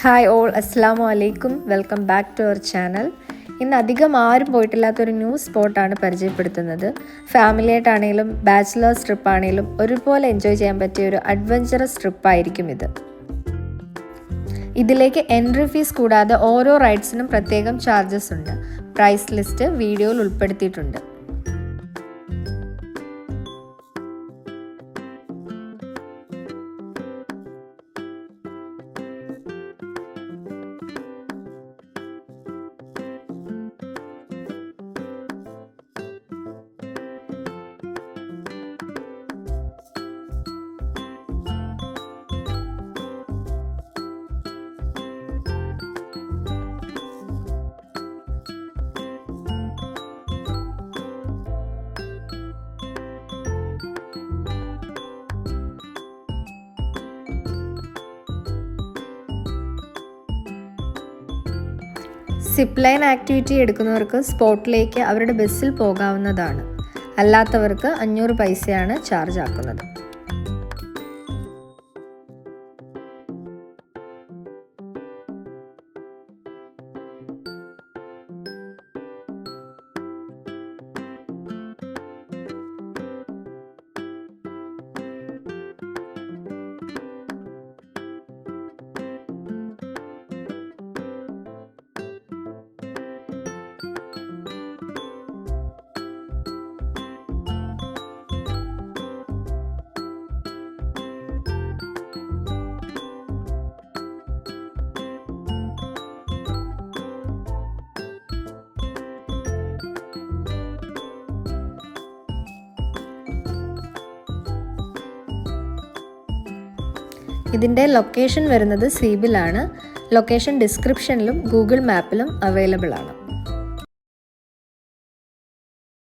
Hi all, അസ്സാം വലൈക്കും. Welcome back to our channel. ഇന്ന് അധികം ആരും പോയിട്ടില്ലാത്തൊരു ന്യൂ സ്പോട്ടാണ് പരിചയപ്പെടുത്തുന്നത്. ഫാമിലി ആയിട്ടാണെങ്കിലും ബാച്ചിലേഴ്സ് ട്രിപ്പ് ആണെങ്കിലും ഒരുപോലെ എൻജോയ് ചെയ്യാൻ പറ്റിയ ഒരു അഡ്വഞ്ചറസ് ട്രിപ്പായിരിക്കും ഇത്. ഇതിലേക്ക് എൻട്രി ഫീസ് കൂടാതെ ഓരോ റൈഡ്സിനും പ്രത്യേകം ചാർജസ് ഉണ്ട്. പ്രൈസ് ലിസ്റ്റ് വീഡിയോയിൽ ഉൾപ്പെടുത്തിയിട്ടുണ്ട്. സിപ്പ് ലൈൻ ആക്ടിവിറ്റി എടുക്കുന്നവർക്ക് സ്പോട്ടിലേക്ക് അവരുടെ ബസ്സിൽ പോകാവുന്നതാണ്. അല്ലാത്തവർക്ക് 500 പൈസയാണ് ചാർജ് ആക്കുന്നത്. ഇതിൻ്റെ ലൊക്കേഷൻ വരുന്നത് സീബിലാണ്. ലൊക്കേഷൻ ഡിസ്ക്രിപ്ഷനിലും ഗൂഗിൾ മാപ്പിലും അവൈലബിൾ ആണ്.